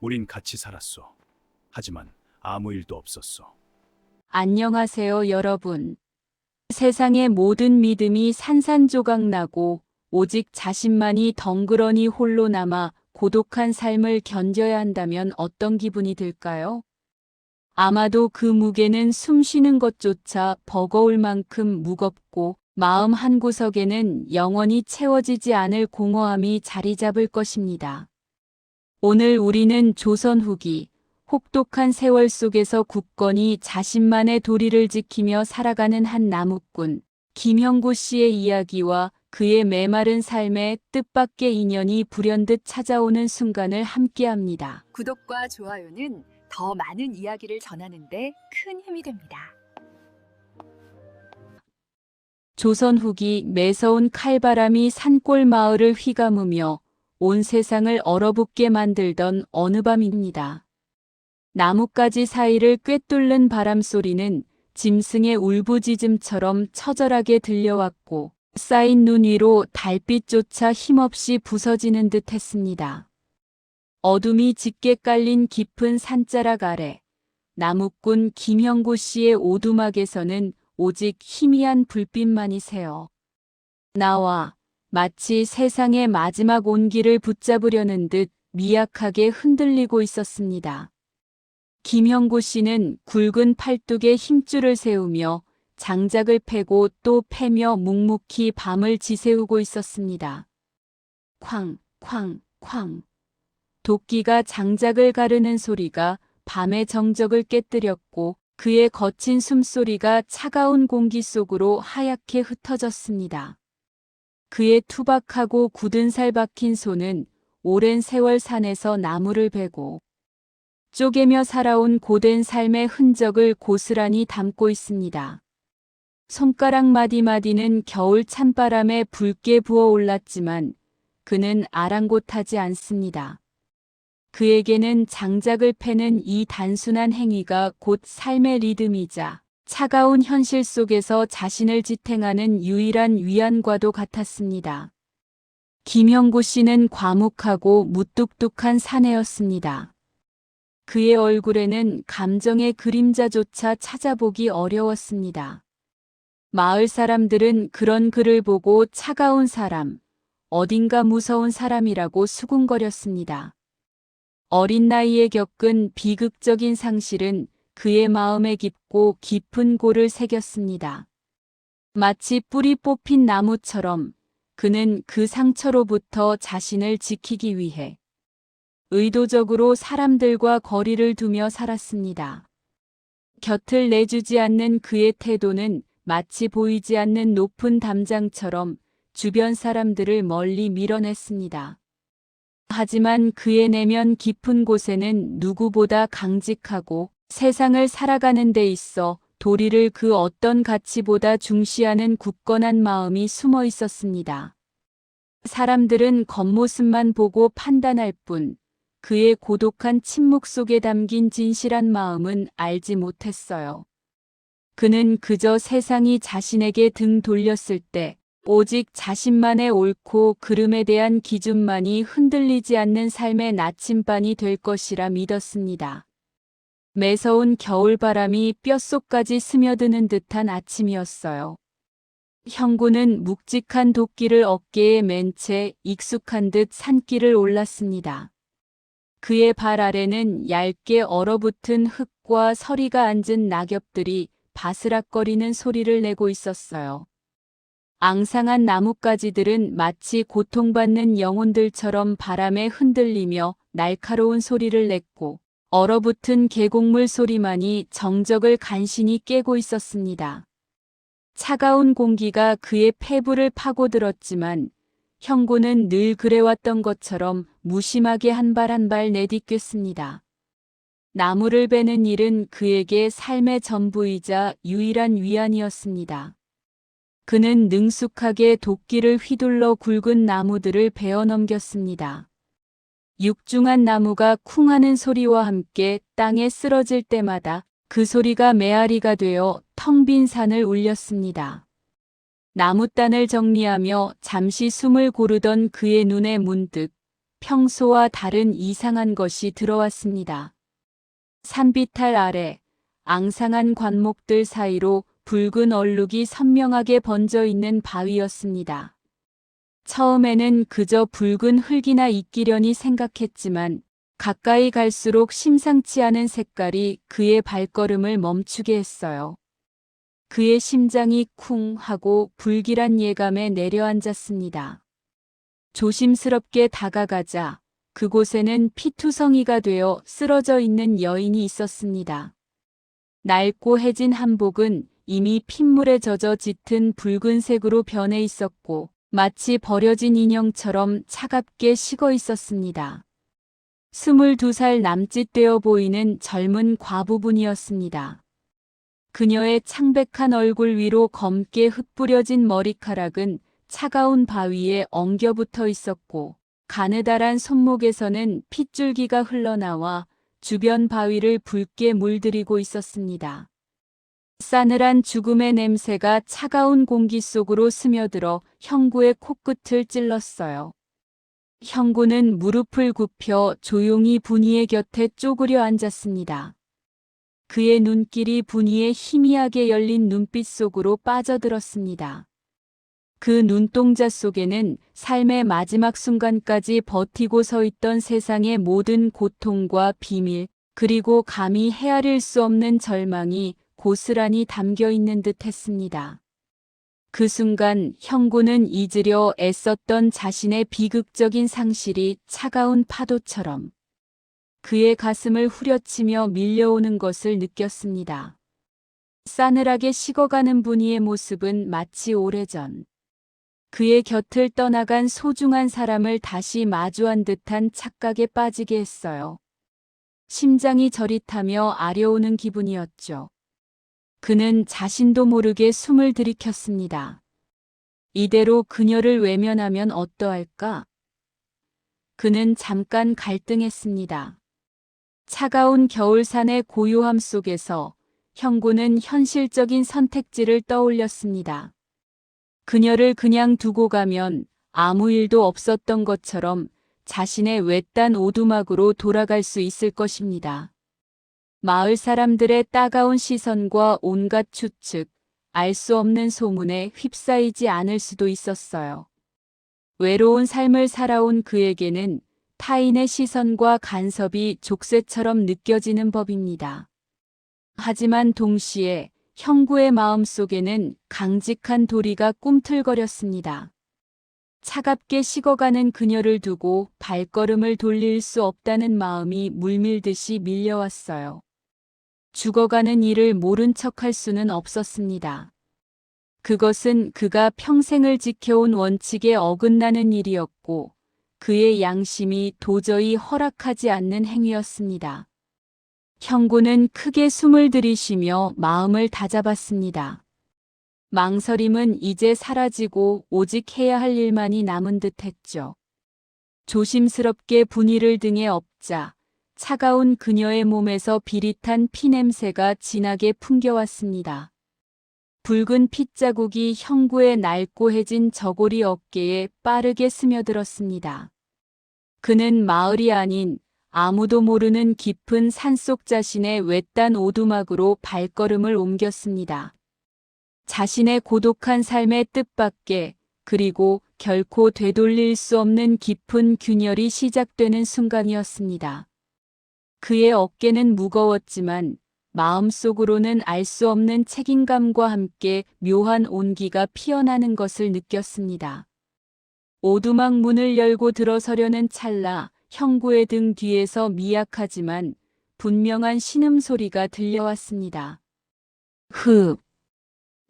우린 같이 살았어. 하지만 아무 일도 없었어. 안녕하세요, 여러분. 세상의 모든 믿음이 산산조각나고 오직 자신만이 덩그러니 홀로 남아 고독한 삶을 견뎌야 한다면 어떤 기분이 들까요? 아마도 그 무게는 숨 쉬는 것조차 버거울 만큼 무겁고 마음 한구석에는 영원히 채워지지 않을 공허함이 자리 잡을 것입니다. 오늘 우리는 조선 후기 혹독한 세월 속에서 굳건히 자신만의 도리를 지키며 살아가는 한 나무꾼 김형구 씨의 이야기와 그의 메마른 삶의 뜻밖의 인연이 불현듯 찾아오는 순간을 함께합니다. 구독과 좋아요는 더 많은 이야기를 전하는데 큰 힘이 됩니다. 조선 후기 매서운 칼바람이 산골 마을을 휘감으며 온 세상을 얼어붙게 만들던 어느 밤입니다. 나뭇가지 사이를 꿰뚫는 바람소리는 짐승의 울부짖음처럼 처절하게 들려왔고 쌓인 눈 위로 달빛조차 힘없이 부서지는 듯 했습니다. 어둠이 짙게 깔린 깊은 산자락 아래 나무꾼 김형구 씨의 오두막에서는 오직 희미한 불빛만이 새어 나와 마치 세상의 마지막 온기를 붙잡으려는 듯 미약하게 흔들리고 있었습니다. 김형구 씨는 굵은 팔뚝에 힘줄을 세우며 장작을 패고 또 패며 묵묵히 밤을 지새우고 있었습니다. 쾅, 쾅, 쾅. 도끼가 장작을 가르는 소리가 밤의 정적을 깨뜨렸고 그의 거친 숨소리가 차가운 공기 속으로 하얗게 흩어졌습니다. 그의 투박하고 굳은 살 박힌 손은 오랜 세월 산에서 나무를 베고 쪼개며 살아온 고된 삶의 흔적을 고스란히 담고 있습니다. 손가락 마디마디는 겨울 찬바람에 붉게 부어올랐지만 그는 아랑곳하지 않습니다. 그에게는 장작을 패는 이 단순한 행위가 곧 삶의 리듬이자 차가운 현실 속에서 자신을 지탱하는 유일한 위안과도 같았습니다. 김형구 씨는 과묵하고 무뚝뚝한 사내였습니다. 그의 얼굴에는 감정의 그림자조차 찾아보기 어려웠습니다. 마을 사람들은 그런 그를 보고 차가운 사람, 어딘가 무서운 사람이라고 수군거렸습니다. 어린 나이에 겪은 비극적인 상실은 그의 마음에 깊고 깊은 골을 새겼습니다. 마치 뿌리 뽑힌 나무처럼 그는 그 상처로부터 자신을 지키기 위해 의도적으로 사람들과 거리를 두며 살았습니다. 곁을 내주지 않는 그의 태도는 마치 보이지 않는 높은 담장처럼 주변 사람들을 멀리 밀어냈습니다. 하지만 그의 내면 깊은 곳에는 누구보다 강직하고 세상을 살아가는 데 있어 도리를 그 어떤 가치보다 중시하는 굳건한 마음이 숨어 있었습니다. 사람들은 겉모습만 보고 판단할 뿐 그의 고독한 침묵 속에 담긴 진실한 마음은 알지 못했어요. 그는 그저 세상이 자신에게 등 돌렸을 때 오직 자신만의 옳고 그름에 대한 기준만이 흔들리지 않는 삶의 나침반이 될 것이라 믿었습니다. 매서운 겨울바람이 뼛속까지 스며드는 듯한 아침이었어요. 형구는 묵직한 도끼를 어깨에 맨 채 익숙한 듯 산길을 올랐습니다. 그의 발 아래는 얇게 얼어붙은 흙과 서리가 앉은 낙엽들이 바스락거리는 소리를 내고 있었어요. 앙상한 나뭇가지들은 마치 고통받는 영혼들처럼 바람에 흔들리며 날카로운 소리를 냈고 얼어붙은 계곡물 소리만이 정적을 간신히 깨고 있었습니다. 차가운 공기가 그의 폐부를 파고들었지만 형구는 늘 그래왔던 것처럼 무심하게 한 발 한 발 내디뎠습니다. 나무를 베는 일은 그에게 삶의 전부이자 유일한 위안이었습니다. 그는 능숙하게 도끼를 휘둘러 굵은 나무들을 베어 넘겼습니다. 육중한 나무가 쿵하는 소리와 함께 땅에 쓰러질 때마다 그 소리가 메아리가 되어 텅 빈 산을 울렸습니다. 나무단을 정리하며 잠시 숨을 고르던 그의 눈에 문득 평소와 다른 이상한 것이 들어왔습니다. 산비탈 아래 앙상한 관목들 사이로 붉은 얼룩이 선명하게 번져 있는 바위였습니다. 처음에는 그저 붉은 흙이나 이끼려니 생각했지만 가까이 갈수록 심상치 않은 색깔이 그의 발걸음을 멈추게 했어요. 그의 심장이 쿵 하고 불길한 예감에 내려앉았습니다. 조심스럽게 다가가자 그곳에는 피투성이가 되어 쓰러져 있는 여인이 있었습니다. 낡고 해진 한복은 이미 핏물에 젖어 짙은 붉은색으로 변해 있었고 마치 버려진 인형처럼 차갑게 식어 있었습니다. 22살 남짓 되어 보이는 젊은 과부분이었습니다. 그녀의 창백한 얼굴 위로 검게 흩뿌려진 머리카락은 차가운 바위에 엉겨붙어 있었고 가느다란 손목에서는 핏줄기가 흘러나와 주변 바위를 붉게 물들이고 있었습니다. 싸늘한 죽음의 냄새가 차가운 공기 속으로 스며들어 형구의 코끝을 찔렀어요. 형구는 무릎을 굽혀 조용히 분이의 곁에 쪼그려 앉았습니다. 그의 눈길이 분이의 희미하게 열린 눈빛 속으로 빠져들었습니다. 그 눈동자 속에는 삶의 마지막 순간까지 버티고 서 있던 세상의 모든 고통과 비밀, 그리고 감히 헤아릴 수 없는 절망이 고스란히 담겨 있는 듯 했습니다. 그 순간 형구는 잊으려 애썼던 자신의 비극적인 상실이 차가운 파도처럼 그의 가슴을 후려치며 밀려오는 것을 느꼈습니다. 싸늘하게 식어가는 분이의 모습은 마치 오래전 그의 곁을 떠나간 소중한 사람을 다시 마주한 듯한 착각에 빠지게 했어요. 심장이 저릿하며 아려오는 기분이었죠. 그는 자신도 모르게 숨을 들이켰습니다. 이대로 그녀를 외면하면 어떠할까? 그는 잠깐 갈등했습니다. 차가운 겨울산의 고요함 속에서 형구는 현실적인 선택지를 떠올렸습니다. 그녀를 그냥 두고 가면 아무 일도 없었던 것처럼 자신의 외딴 오두막으로 돌아갈 수 있을 것입니다. 마을 사람들의 따가운 시선과 온갖 추측, 알 수 없는 소문에 휩싸이지 않을 수도 있었어요. 외로운 삶을 살아온 그에게는 타인의 시선과 간섭이 족쇄처럼 느껴지는 법입니다. 하지만 동시에 형구의 마음 속에는 강직한 도리가 꿈틀거렸습니다. 차갑게 식어가는 그녀를 두고 발걸음을 돌릴 수 없다는 마음이 물밀듯이 밀려왔어요. 죽어가는 이를 모른 척할 수는 없었습니다. 그것은 그가 평생을 지켜온 원칙에 어긋나는 일이었고 그의 양심이 도저히 허락하지 않는 행위였습니다. 형구는 크게 숨을 들이쉬며 마음을 다잡았습니다. 망설임은 이제 사라지고 오직 해야 할 일만이 남은 듯했죠. 조심스럽게 분이를 등에 엎자 차가운 그녀의 몸에서 비릿한 피냄새가 진하게 풍겨왔습니다. 붉은 핏자국이 형구의 낡고 해진 저고리 어깨에 빠르게 스며들었습니다. 그는 마을이 아닌 아무도 모르는 깊은 산속 자신의 외딴 오두막으로 발걸음을 옮겼습니다. 자신의 고독한 삶의 뜻밖에 그리고 결코 되돌릴 수 없는 깊은 균열이 시작되는 순간이었습니다. 그의 어깨는 무거웠지만 마음속으로는 알 수 없는 책임감과 함께 묘한 온기가 피어나는 것을 느꼈습니다. 오두막 문을 열고 들어서려는 찰나 형구의 등 뒤에서 미약하지만 분명한 신음소리가 들려왔습니다. 흡!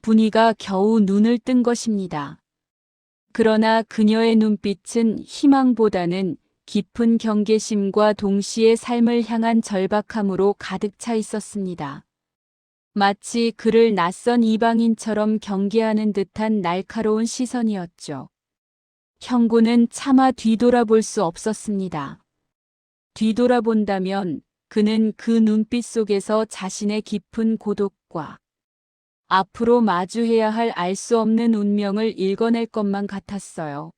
분이가 겨우 눈을 뜬 것입니다. 그러나 그녀의 눈빛은 희망보다는 깊은 경계심과 동시에 삶을 향한 절박함으로 가득 차 있었습니다. 마치 그를 낯선 이방인처럼 경계하는 듯한 날카로운 시선이었죠. 형구는 차마 뒤돌아볼 수 없었습니다. 뒤돌아본다면 그는 그 눈빛 속에서 자신의 깊은 고독과 앞으로 마주해야 할 알 수 없는 운명을 읽어낼 것만 같았어요.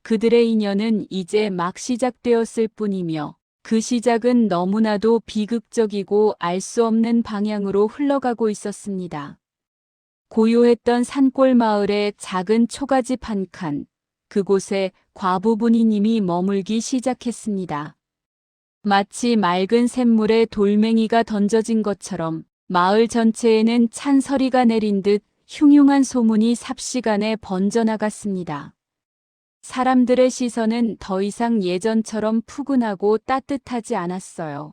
그들의 인연은 이제 막 시작되었을 뿐이며 그 시작은 너무나도 비극적이고 알 수 없는 방향으로 흘러가고 있었습니다. 고요했던 산골 마을의 작은 초가집 한 칸, 그곳에 과부분이님이 머물기 시작했습니다. 마치 맑은 샘물에 돌멩이가 던져진 것처럼 마을 전체에는 찬서리가 내린 듯 흉흉한 소문이 삽시간에 번져나갔습니다. 사람들의 시선은 더 이상 예전처럼 푸근하고 따뜻하지 않았어요.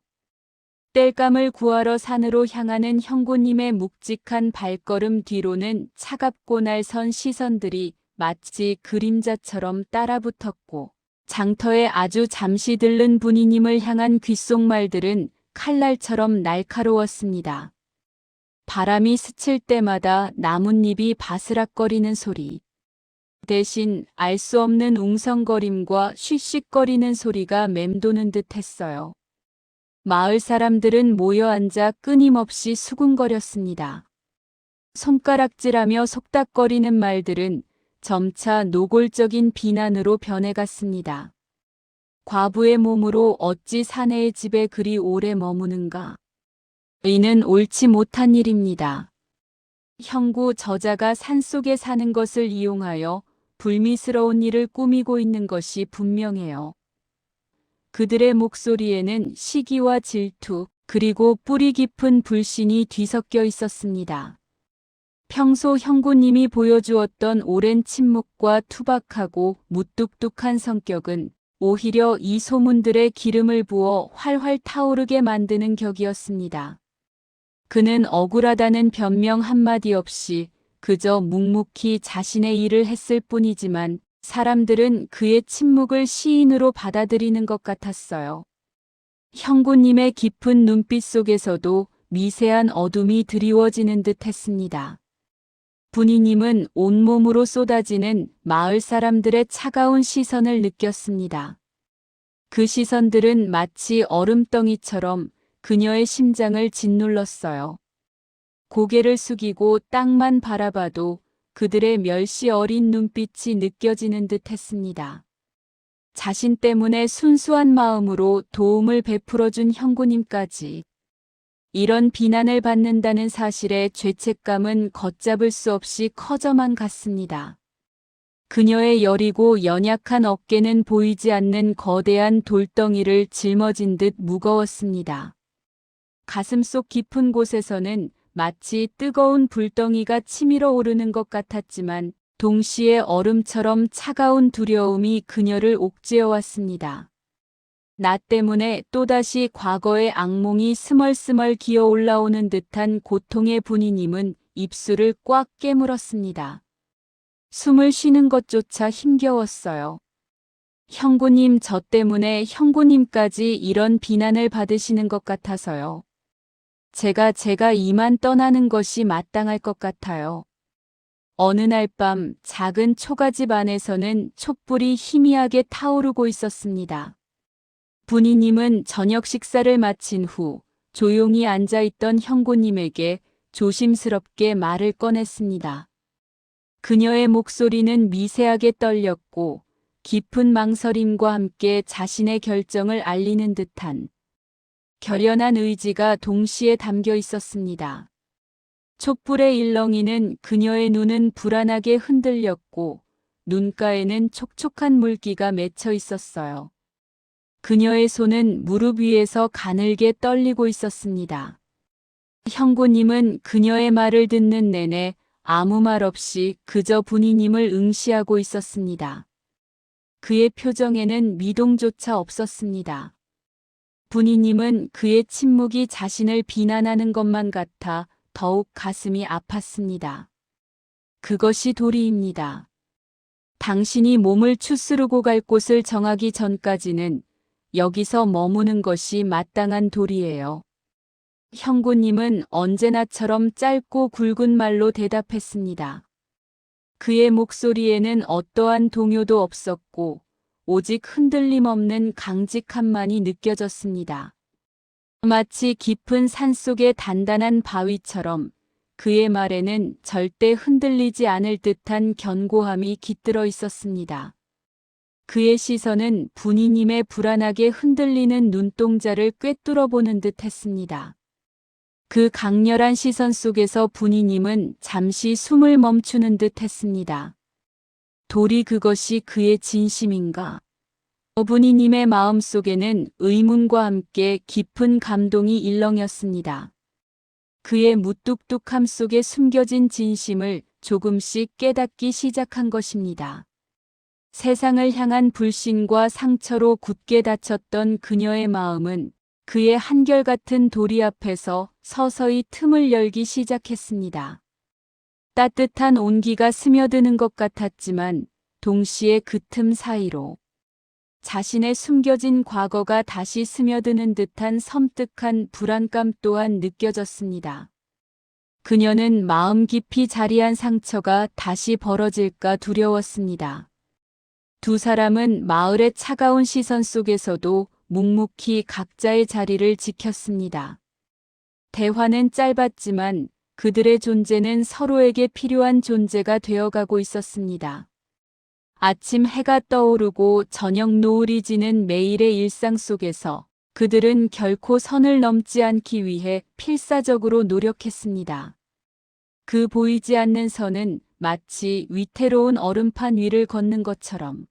땔감을 구하러 산으로 향하는 형구님의 묵직한 발걸음 뒤로는 차갑고 날선 시선들이 마치 그림자처럼 따라붙었고, 장터에 아주 잠시 들른 분이님을 향한 귓속말들은 칼날처럼 날카로웠습니다. 바람이 스칠 때마다 나뭇잎이 바스락거리는 소리, 대신 알 수 없는 웅성거림과 쉿쉿거리는 소리가 맴도는 듯 했어요. 마을 사람들은 모여 앉아 끊임없이 수군거렸습니다. 손가락질하며 속닥거리는 말들은 점차 노골적인 비난으로 변해갔습니다. 과부의 몸으로 어찌 사내의 집에 그리 오래 머무는가? 이는 옳지 못한 일입니다. 형구 저자가 산속에 사는 것을 이용하여 불미스러운 일을 꾸미고 있는 것이 분명해요. 그들의 목소리에는 시기와 질투, 그리고 뿌리 깊은 불신이 뒤섞여 있었습니다. 평소 형구님이 보여주었던 오랜 침묵과 투박하고 무뚝뚝한 성격은 오히려 이 소문들에 기름을 부어 활활 타오르게 만드는 격이었습니다. 그는 억울하다는 변명 한마디 없이 그저 묵묵히 자신의 일을 했을 뿐이지만 사람들은 그의 침묵을 시인으로 받아들이는 것 같았어요. 형구님의 깊은 눈빛 속에서도 미세한 어둠이 드리워지는 듯 했습니다. 분이님은 온몸으로 쏟아지는 마을 사람들의 차가운 시선을 느꼈습니다. 그 시선들은 마치 얼음덩이처럼 그녀의 심장을 짓눌렀어요. 고개를 숙이고 땅만 바라봐도 그들의 멸시 어린 눈빛이 느껴지는 듯 했습니다. 자신 때문에 순수한 마음으로 도움을 베풀어준 형구님까지 이런 비난을 받는다는 사실에 죄책감은 걷잡을 수 없이 커져만 갔습니다. 그녀의 여리고 연약한 어깨는 보이지 않는 거대한 돌덩이를 짊어진 듯 무거웠습니다. 가슴속 깊은 곳에서는 마치 뜨거운 불덩이가 치밀어 오르는 것 같았지만 동시에 얼음처럼 차가운 두려움이 그녀를 옥죄어 왔습니다. 나 때문에 또다시 과거의 악몽이 스멀스멀 기어 올라오는 듯한 고통의 분이님은 입술을 꽉 깨물었습니다. 숨을 쉬는 것조차 힘겨웠어요. 형구님, 저 때문에 형구님까지 이런 비난을 받으시는 것 같아서요. 제가 이만 떠나는 것이 마땅할 것 같아요. 어느 날 밤 작은 초가집 안에서는 촛불이 희미하게 타오르고 있었습니다. 분이님은 저녁 식사를 마친 후 조용히 앉아있던 형구님에게 조심스럽게 말을 꺼냈습니다. 그녀의 목소리는 미세하게 떨렸고 깊은 망설임과 함께 자신의 결정을 알리는 듯한 결연한 의지가 동시에 담겨 있었습니다. 촛불의 일렁이는 그녀의 눈은 불안하게 흔들렸고 눈가에는 촉촉한 물기가 맺혀 있었어요. 그녀의 손은 무릎 위에서 가늘게 떨리고 있었습니다. 형구님은 그녀의 말을 듣는 내내 아무 말 없이 그저 분이님을 응시하고 있었습니다. 그의 표정에는 미동조차 없었습니다. 분이님은 그의 침묵이 자신을 비난하는 것만 같아 더욱 가슴이 아팠습니다. 그것이 도리입니다. 당신이 몸을 추스르고 갈 곳을 정하기 전까지는 여기서 머무는 것이 마땅한 도리예요. 형구님은 언제나처럼 짧고 굵은 말로 대답했습니다. 그의 목소리에는 어떠한 동요도 없었고 오직 흔들림 없는 강직함만이 느껴졌습니다. 마치 깊은 산속의 단단한 바위처럼 그의 말에는 절대 흔들리지 않을 듯한 견고함이 깃들어 있었습니다. 그의 시선은 분이님의 불안하게 흔들리는 눈동자를 꿰뚫어 보는 듯 했습니다. 그 강렬한 시선 속에서 분이님은 잠시 숨을 멈추는 듯 했습니다. 도리 그것이 그의 진심인가? 분이님의 마음 속에는 의문과 함께 깊은 감동이 일렁였습니다. 그의 무뚝뚝함 속에 숨겨진 진심을 조금씩 깨닫기 시작한 것입니다. 세상을 향한 불신과 상처로 굳게 닫혔던 그녀의 마음은 그의 한결같은 도리 앞에서 서서히 틈을 열기 시작했습니다. 따뜻한 온기가 스며드는 것 같았지만 동시에 그 틈 사이로 자신의 숨겨진 과거가 다시 스며드는 듯한 섬뜩한 불안감 또한 느껴졌습니다. 그녀는 마음 깊이 자리한 상처가 다시 벌어질까 두려웠습니다. 두 사람은 마을의 차가운 시선 속에서도 묵묵히 각자의 자리를 지켰습니다. 대화는 짧았지만 그들의 존재는 서로에게 필요한 존재가 되어가고 있었습니다. 아침 해가 떠오르고 저녁 노을이 지는 매일의 일상 속에서 그들은 결코 선을 넘지 않기 위해 필사적으로 노력했습니다. 그 보이지 않는 선은 마치 위태로운 얼음판 위를 걷는 것처럼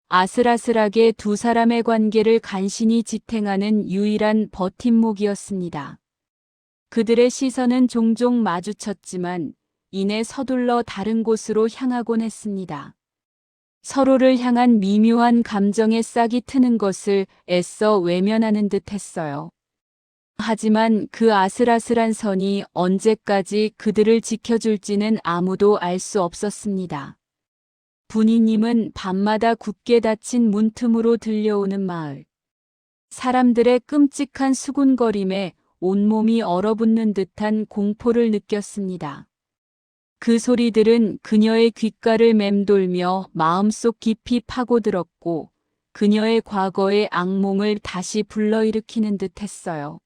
아슬아슬하게 두 사람의 관계를 간신히 지탱하는 유일한 버팀목이었습니다. 그들의 시선은 종종 마주쳤지만 이내 서둘러 다른 곳으로 향하곤 했습니다. 서로를 향한 미묘한 감정의 싹이 트는 것을 애써 외면하는 듯 했어요. 하지만 그 아슬아슬한 선이 언제까지 그들을 지켜줄지는 아무도 알 수 없었습니다. 분이님은 밤마다 굳게 닫힌 문틈으로 들려오는 마을. 사람들의 끔찍한 수군거림에 온몸이 얼어붙는 듯한 공포를 느꼈습니다. 그 소리들은 그녀의 귓가를 맴돌며 마음속 깊이 파고들었고 그녀의 과거의 악몽을 다시 불러일으키는 듯 했어요.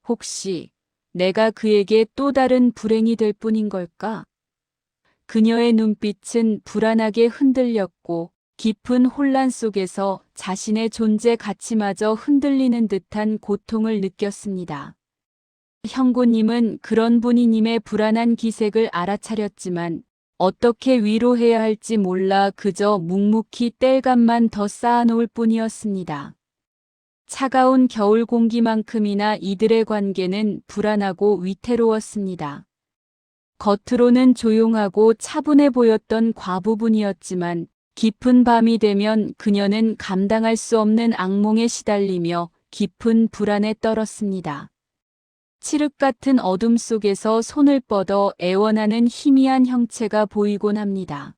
혹시 내가 그에게 또 다른 불행이 될 뿐인 걸까? 그녀의 눈빛은 불안하게 흔들렸고 깊은 혼란 속에서 자신의 존재 가치마저 흔들리는 듯한 고통을 느꼈습니다. 형구님은 그런 분이님의 불안한 기색을 알아차렸지만 어떻게 위로해야 할지 몰라 그저 묵묵히 땔감만 더 쌓아놓을 뿐이었습니다. 차가운 겨울 공기만큼이나 이들의 관계는 불안하고 위태로웠습니다. 겉으로는 조용하고 차분해 보였던 과부분이었지만 깊은 밤이 되면 그녀는 감당할 수 없는 악몽에 시달리며 깊은 불안에 떨었습니다. 칠흑 같은 어둠 속에서 손을 뻗어 애원하는 희미한 형체가 보이곤 합니다.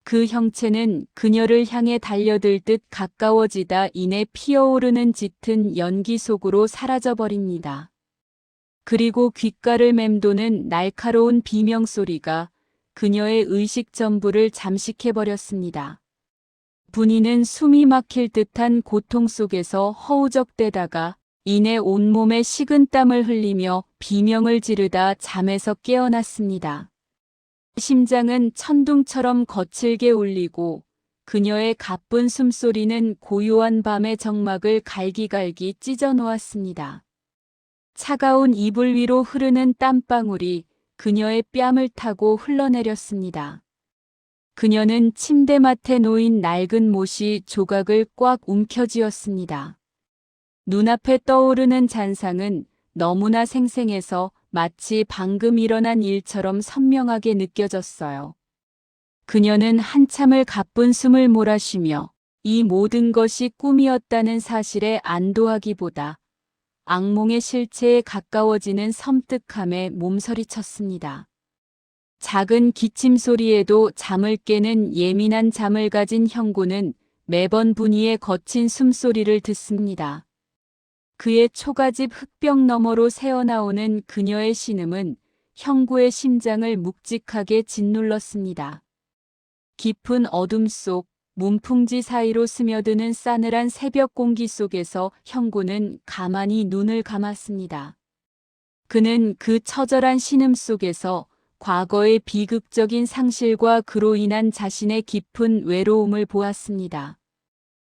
그 형체는 그녀를 향해 달려들 듯 가까워지다 이내 피어오르는 짙은 연기 속으로 사라져버립니다. 그리고 귓가를 맴도는 날카로운 비명소리가 그녀의 의식 전부를 잠식해버렸습니다. 분이는 숨이 막힐 듯한 고통 속에서 허우적대다가 이내 온몸에 식은땀을 흘리며 비명을 지르다 잠에서 깨어났습니다. 심장은 천둥처럼 거칠게 울리고 그녀의 가쁜 숨소리는 고요한 밤의 정막을 갈기갈기 찢어 놓았습니다. 차가운 이불 위로 흐르는 땀방울이 그녀의 뺨을 타고 흘러내렸습니다. 그녀는 침대맡에 놓인 낡은 못이 조각을 꽉 움켜쥐었습니다. 눈앞에 떠오르는 잔상은 너무나 생생해서 마치 방금 일어난 일처럼 선명하게 느껴졌어요. 그녀는 한참을 가쁜 숨을 몰아쉬며 이 모든 것이 꿈이었다는 사실에 안도하기보다 악몽의 실체에 가까워지는 섬뜩함에 몸서리쳤습니다. 작은 기침 소리에도 잠을 깨는 예민한 잠을 가진 형구는 매번 분이의 거친 숨소리를 듣습니다. 그의 초가집 흙벽 너머로 새어나오는 그녀의 신음은 형구의 심장을 묵직하게 짓눌렀습니다. 깊은 어둠 속 문풍지 사이로 스며드는 싸늘한 새벽 공기 속에서 형구는 가만히 눈을 감았습니다. 그는 그 처절한 신음 속에서 과거의 비극적인 상실과 그로 인한 자신의 깊은 외로움을 보았습니다.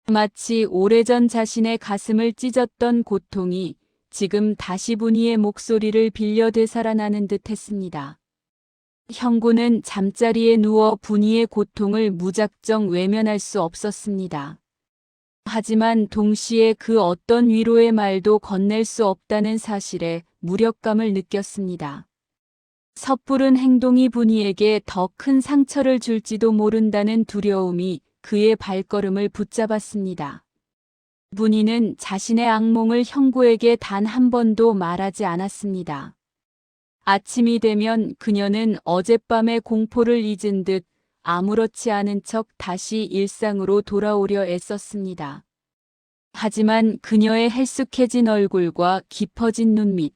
마치 오래전 자신의 가슴을 찢었던 고통이 지금 다시 분이의 목소리를 빌려 되살아나는 듯 했습니다. 형구는 잠자리에 누워 분이의 고통을 무작정 외면할 수 없었습니다. 하지만 동시에 그 어떤 위로의 말도 건넬 수 없다는 사실에 무력감을 느꼈습니다. 섣부른 행동이 분이에게 더 큰 상처를 줄지도 모른다는 두려움이 그의 발걸음을 붙잡았습니다. 분이는 자신의 악몽을 형구에게 단 한 번도 말하지 않았습니다. 아침이 되면 그녀는 어젯밤의 공포를 잊은 듯 아무렇지 않은 척 다시 일상으로 돌아오려 애썼습니다. 하지만 그녀의 헬쑥해진 얼굴과 깊어진 눈밑,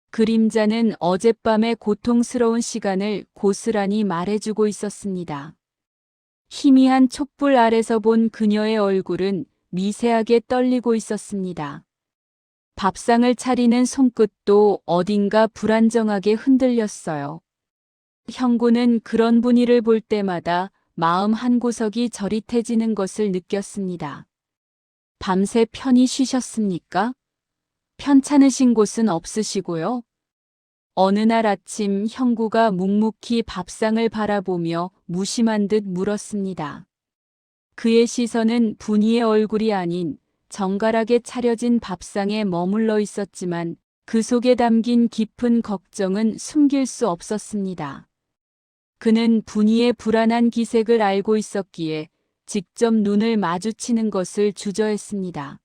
그림자는 어젯밤의 고통스러운 시간을 고스란히 말해주고 있었습니다. 희미한 촛불 아래서 본 그녀의 얼굴은 미세하게 떨리고 있었습니다. 밥상을 차리는 손끝도 어딘가 불안정하게 흔들렸어요. 형구는 그런 분이를 볼 때마다 마음 한구석이 저릿해지는 것을 느꼈습니다. 밤새 편히 쉬셨습니까? 편찮으신 곳은 없으시고요? 어느 날 아침 형구가 묵묵히 밥상을 바라보며 무심한 듯 물었습니다. 그의 시선은 분이의 얼굴이 아닌 정갈하게 차려진 밥상에 머물러 있었지만 그 속에 담긴 깊은 걱정은 숨길 수 없었습니다. 그는 분이의 불안한 기색을 알고 있었기에 직접 눈을 마주치는 것을 주저했습니다.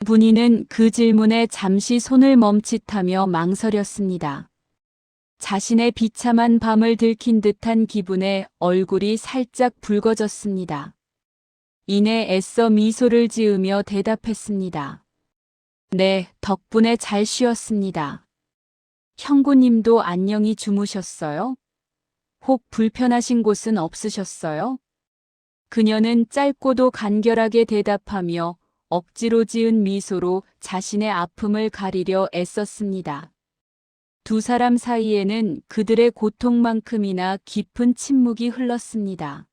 분이는 그 질문에 잠시 손을 멈칫하며 망설였습니다. 자신의 비참한 밤을 들킨 듯한 기분에 얼굴이 살짝 붉어졌습니다. 이내 애써 미소를 지으며 대답했습니다. 네, 덕분에 잘 쉬었습니다. 형구님도 안녕히 주무셨어요? 혹 불편하신 곳은 없으셨어요? 그녀는 짧고도 간결하게 대답하며 억지로 지은 미소로 자신의 아픔을 가리려 애썼습니다. 두 사람 사이에는 그들의 고통만큼이나 깊은 침묵이 흘렀습니다.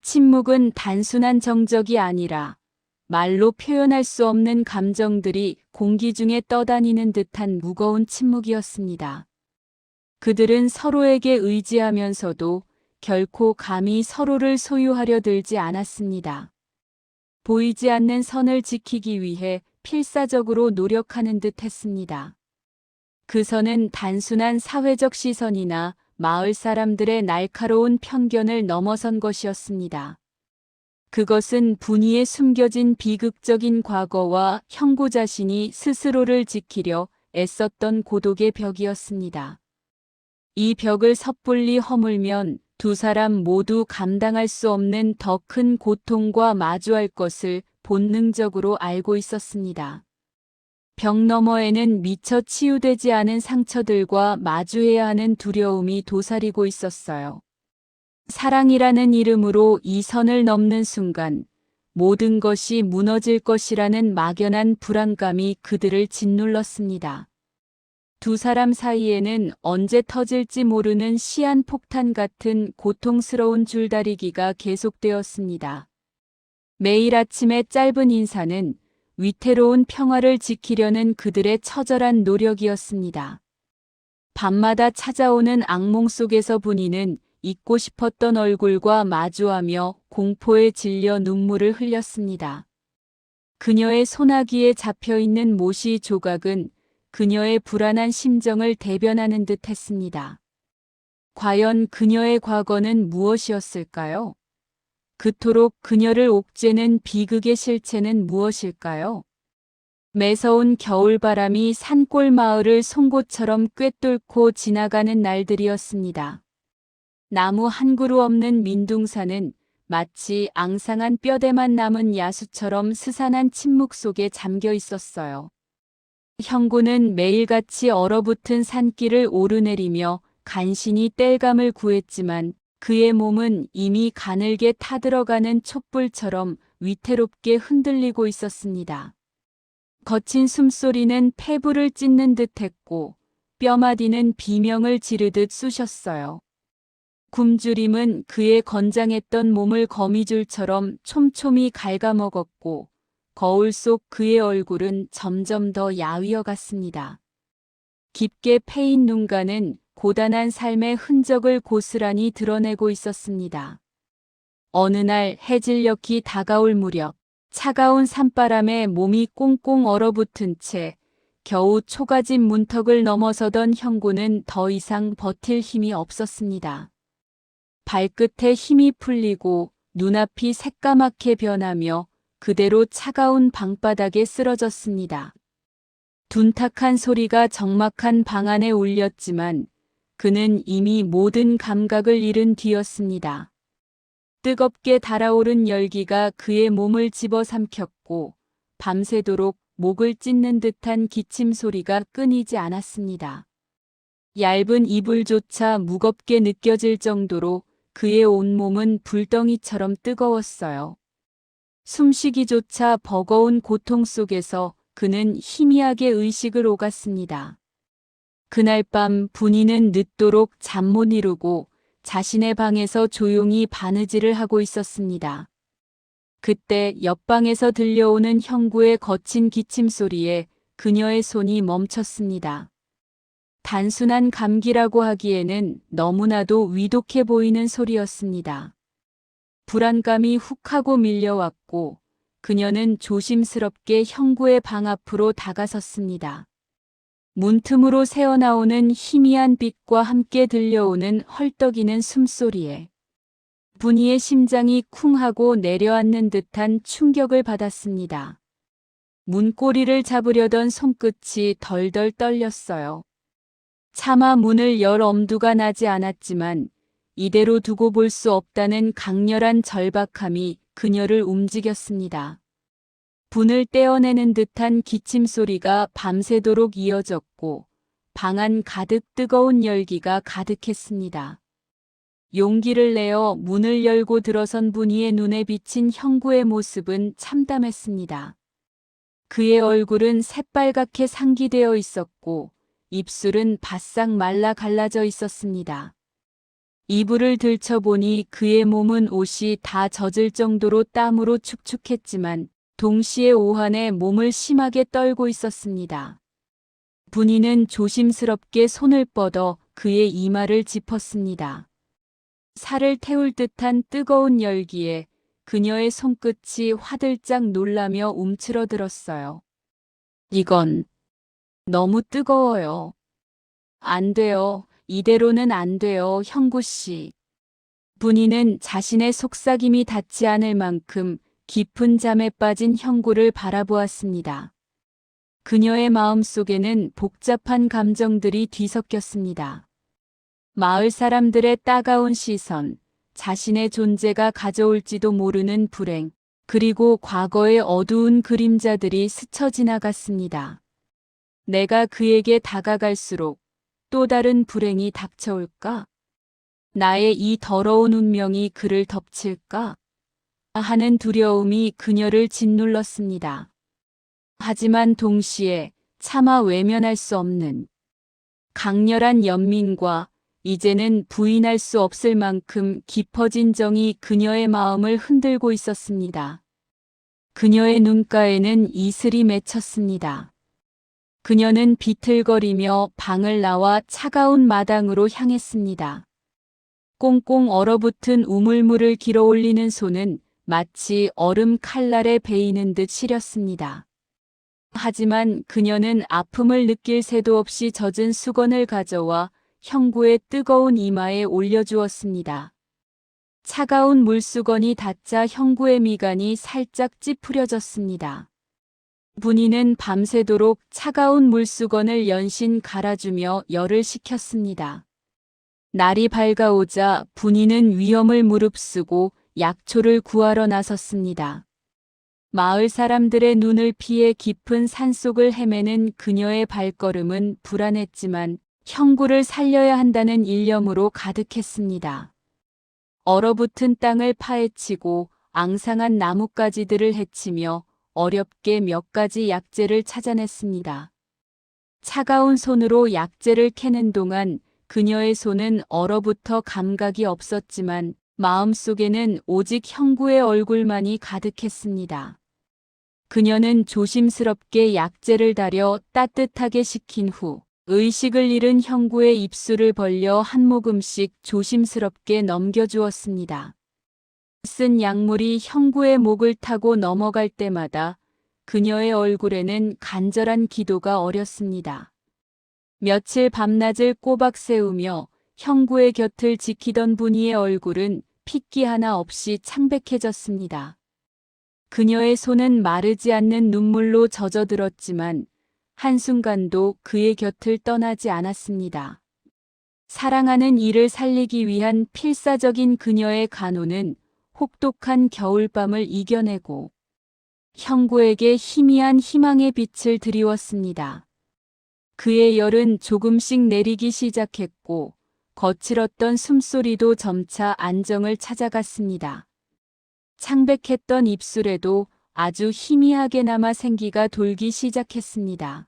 침묵은 단순한 정적이 아니라 말로 표현할 수 없는 감정들이 공기 중에 떠다니는 듯한 무거운 침묵이었습니다. 그들은 서로에게 의지하면서도 결코 감히 서로를 소유하려 들지 않았습니다. 보이지 않는 선을 지키기 위해 필사적으로 노력하는 듯 했습니다. 그 선은 단순한 사회적 시선이나 마을 사람들의 날카로운 편견을 넘어선 것이었습니다. 그것은 분이의 숨겨진 비극적인 과거와 형구 자신이 스스로를 지키려 애썼던 고독의 벽이었습니다. 이 벽을 섣불리 허물면 두 사람 모두 감당할 수 없는 더 큰 고통과 마주할 것을 본능적으로 알고 있었습니다. 벽 너머에는 미처 치유되지 않은 상처들과 마주해야 하는 두려움이 도사리고 있었어요. 사랑이라는 이름으로 이 선을 넘는 순간 모든 것이 무너질 것이라는 막연한 불안감이 그들을 짓눌렀습니다. 두 사람 사이에는 언제 터질지 모르는 시한폭탄 같은 고통스러운 줄다리기가 계속되었습니다. 매일 아침의 짧은 인사는 위태로운 평화를 지키려는 그들의 처절한 노력이었습니다. 밤마다 찾아오는 악몽 속에서 분이는 잊고 싶었던 얼굴과 마주하며 공포에 질려 눈물을 흘렸습니다. 그녀의 소나기에 잡혀있는 모시 조각은 그녀의 불안한 심정을 대변하는 듯 했습니다. 과연 그녀의 과거는 무엇이었을까요? 그토록 그녀를 옥죄는 비극의 실체는 무엇일까요? 매서운 겨울바람이 산골 마을을 송곳처럼 꿰뚫고 지나가는 날들이었습니다. 나무 한 그루 없는 민둥산은 마치 앙상한 뼈대만 남은 야수처럼 스산한 침묵 속에 잠겨 있었어요. 형구는 매일같이 얼어붙은 산길을 오르내리며 간신히 땔감을 구했지만 그의 몸은 이미 가늘게 타들어가는 촛불처럼 위태롭게 흔들리고 있었습니다. 거친 숨소리는 폐부를 찢는 듯했고 뼈마디는 비명을 지르듯 쑤셨어요. 굶주림은 그의 건장했던 몸을 거미줄처럼 촘촘히 갉아먹었고 거울 속 그의 얼굴은 점점 더 야위어 갔습니다. 깊게 패인 눈가는 고단한 삶의 흔적을 고스란히 드러내고 있었습니다. 어느 날 해질녘이 다가올 무렵 차가운 산바람에 몸이 꽁꽁 얼어붙은 채 겨우 초가집 문턱을 넘어서던 형구는 더 이상 버틸 힘이 없었습니다. 발끝에 힘이 풀리고 눈앞이 새까맣게 변하며 그대로 차가운 방바닥에 쓰러졌습니다. 둔탁한 소리가 적막한 방 안에 울렸지만 그는 이미 모든 감각을 잃은 뒤였습니다. 뜨겁게 달아오른 열기가 그의 몸을 집어삼켰고 밤새도록 목을 찢는 듯한 기침 소리가 끊이지 않았습니다. 얇은 이불조차 무겁게 느껴질 정도로 그의 온몸은 불덩이처럼 뜨거웠어요. 숨쉬기조차 버거운 고통 속에서 그는 희미하게 의식을 오갔습니다. 그날 밤 분이는 늦도록 잠 못 이루고 자신의 방에서 조용히 바느질을 하고 있었습니다. 그때 옆방에서 들려오는 형구의 거친 기침 소리에 그녀의 손이 멈췄습니다. 단순한 감기라고 하기에는 너무나도 위독해 보이는 소리였습니다. 불안감이 훅 하고 밀려왔고 그녀는 조심스럽게 형구의 방 앞으로 다가섰습니다. 문틈으로 새어나오는 희미한 빛과 함께 들려오는 헐떡이는 숨소리에 분이의 심장이 쿵 하고 내려앉는 듯한 충격을 받았습니다. 문고리를 잡으려던 손끝이 덜덜 떨렸어요. 차마 문을 열 엄두가 나지 않았지만 이대로 두고 볼 수 없다는 강렬한 절박함이 그녀를 움직였습니다. 분을 떼어내는 듯한 기침 소리가 밤새도록 이어졌고 방 안 가득 뜨거운 열기가 가득했습니다. 용기를 내어 문을 열고 들어선 분이의 눈에 비친 형구의 모습은 참담했습니다. 그의 얼굴은 새빨갛게 상기되어 있었고 입술은 바싹 말라 갈라져 있었습니다. 이불을 들춰보니 그의 몸은 옷이 다 젖을 정도로 땀으로 축축했지만 동시에 오한에 몸을 심하게 떨고 있었습니다. 분이는 조심스럽게 손을 뻗어 그의 이마를 짚었습니다. 살을 태울 듯한 뜨거운 열기에 그녀의 손끝이 화들짝 놀라며 움츠러들었어요. 이건 너무 뜨거워요. 안 돼요. 이대로는 안 돼요, 형구 씨. 분이는 자신의 속삭임이 닿지 않을 만큼 깊은 잠에 빠진 형구를 바라보았습니다. 그녀의 마음속에는 복잡한 감정들이 뒤섞였습니다. 마을 사람들의 따가운 시선, 자신의 존재가 가져올지도 모르는 불행, 그리고 과거의 어두운 그림자들이 스쳐 지나갔습니다. 내가 그에게 다가갈수록 또 다른 불행이 닥쳐올까? 나의 이 더러운 운명이 그를 덮칠까? 하는 두려움이 그녀를 짓눌렀습니다. 하지만 동시에 차마 외면할 수 없는 강렬한 연민과 이제는 부인할 수 없을 만큼 깊어진 정이 그녀의 마음을 흔들고 있었습니다. 그녀의 눈가에는 이슬이 맺혔습니다. 그녀는 비틀거리며 방을 나와 차가운 마당으로 향했습니다. 꽁꽁 얼어붙은 우물물을 길어 올리는 손은 마치 얼음 칼날에 베이는 듯 시렸습니다. 하지만 그녀는 아픔을 느낄 새도 없이 젖은 수건을 가져와 형구의 뜨거운 이마에 올려주었습니다. 차가운 물수건이 닿자 형구의 미간이 살짝 찌푸려졌습니다. 분이는 밤새도록 차가운 물수건을 연신 갈아주며 열을 식혔습니다. 날이 밝아오자 분이는 위험을 무릅쓰고 약초를 구하러 나섰습니다. 마을 사람들의 눈을 피해 깊은 산속을 헤매는 그녀의 발걸음은 불안했지만 형구를 살려야 한다는 일념으로 가득했습니다. 얼어붙은 땅을 파헤치고 앙상한 나뭇가지들을 헤치며 어렵게 몇 가지 약재를 찾아냈습니다. 차가운 손으로 약재를 캐는 동안 그녀의 손은 얼어붙어 감각이 없었지만 마음속에는 오직 형구의 얼굴만이 가득했습니다. 그녀는 조심스럽게 약재를 다려 따뜻하게 식힌 후 의식을 잃은 형구의 입술을 벌려 한 모금씩 조심스럽게 넘겨주었습니다. 쓴 약물이 형구의 목을 타고 넘어갈 때마다 그녀의 얼굴에는 간절한 기도가 어렸습니다. 며칠 밤낮을 꼬박 세우며 형구의 곁을 지키던 분이의 얼굴은 핏기 하나 없이 창백해졌습니다. 그녀의 손은 마르지 않는 눈물로 젖어들었지만 한순간도 그의 곁을 떠나지 않았습니다. 사랑하는 이를 살리기 위한 필사적인 그녀의 간호는 혹독한 겨울밤을 이겨내고 형구에게 희미한 희망의 빛을 드리웠습니다. 그의 열은 조금씩 내리기 시작했고 거칠었던 숨소리도 점차 안정을 찾아갔습니다. 창백했던 입술에도 아주 희미하게나마 생기가 돌기 시작했습니다.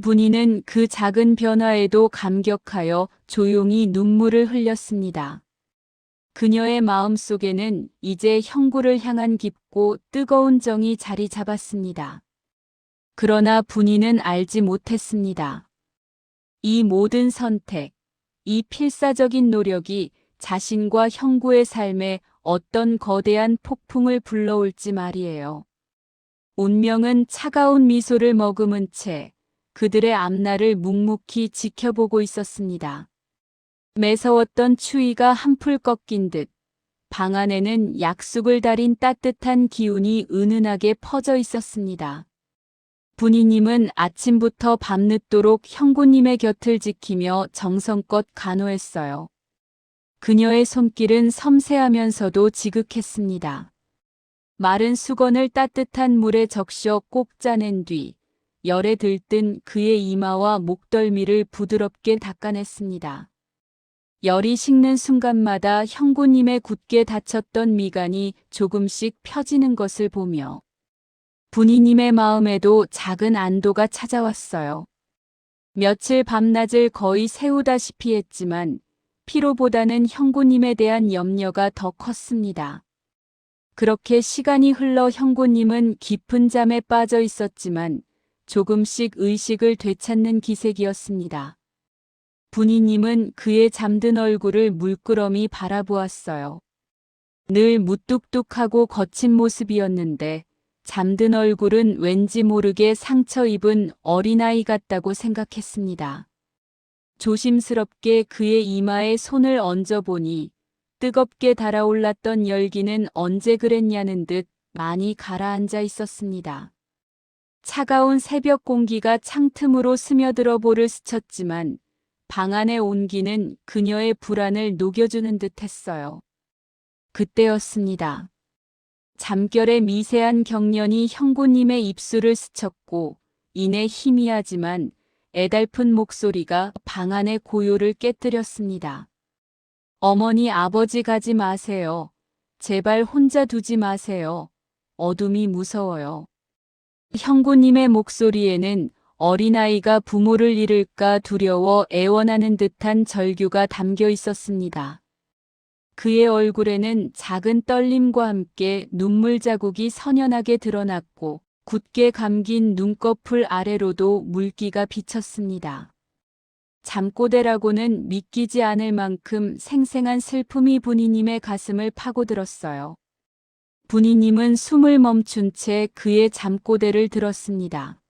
분이는 그 작은 변화에도 감격하여 조용히 눈물을 흘렸습니다. 그녀의 마음속에는 이제 형구를 향한 깊고 뜨거운 정이 자리 잡았습니다. 그러나 분이는 알지 못했습니다. 이 모든 선택, 이 필사적인 노력이 자신과 형구의 삶에 어떤 거대한 폭풍을 불러올지 말이에요. 운명은 차가운 미소를 머금은 채 그들의 앞날을 묵묵히 지켜보고 있었습니다. 매서웠던 추위가 한풀 꺾인 듯 방 안에는 약속을 달인 따뜻한 기운이 은은하게 퍼져 있었습니다. 분이님은 아침부터 밤늦도록 형구님의 곁을 지키며 정성껏 간호했어요. 그녀의 손길은 섬세하면서도 지극했습니다. 마른 수건을 따뜻한 물에 적셔 꼭 짜낸 뒤 열에 들뜬 그의 이마와 목덜미를 부드럽게 닦아냈습니다. 열이 식는 순간마다 형구님의 굳게 닫혔던 미간이 조금씩 펴지는 것을 보며 분이님의 마음에도 작은 안도가 찾아왔어요. 며칠 밤낮을 거의 세우다시피 했지만 피로보다는 형구님에 대한 염려가 더 컸습니다. 그렇게 시간이 흘러 형구님은 깊은 잠에 빠져 있었지만 조금씩 의식을 되찾는 기색이었습니다. 분이님은 그의 잠든 얼굴을 물끄러미 바라보았어요. 늘 무뚝뚝하고 거친 모습이었는데 잠든 얼굴은 왠지 모르게 상처 입은 어린아이 같다고 생각했습니다. 조심스럽게 그의 이마에 손을 얹어보니 뜨겁게 달아올랐던 열기는 언제 그랬냐는 듯 많이 가라앉아 있었습니다. 차가운 새벽 공기가 창틈으로 스며들어 볼을 스쳤지만 방 안의 온기는 그녀의 불안을 녹여주는 듯했어요. 그때였습니다. 잠결의 미세한 경련이 형구님의 입술을 스쳤고 이내 희미하지만 애달픈 목소리가 방 안의 고요를 깨뜨렸습니다. 어머니, 아버지 가지 마세요. 제발 혼자 두지 마세요. 어둠이 무서워요. 형구님의 목소리에는 어린아이가 부모를 잃을까 두려워 애원하는 듯한 절규가 담겨 있었습니다. 그의 얼굴에는 작은 떨림과 함께 눈물 자국이 선연하게 드러났고 굳게 감긴 눈꺼풀 아래로도 물기가 비쳤습니다. 잠꼬대라고는 믿기지 않을 만큼 생생한 슬픔이 분이님의 가슴을 파고들었어요. 분이님은 숨을 멈춘 채 그의 잠꼬대를 들었습니다.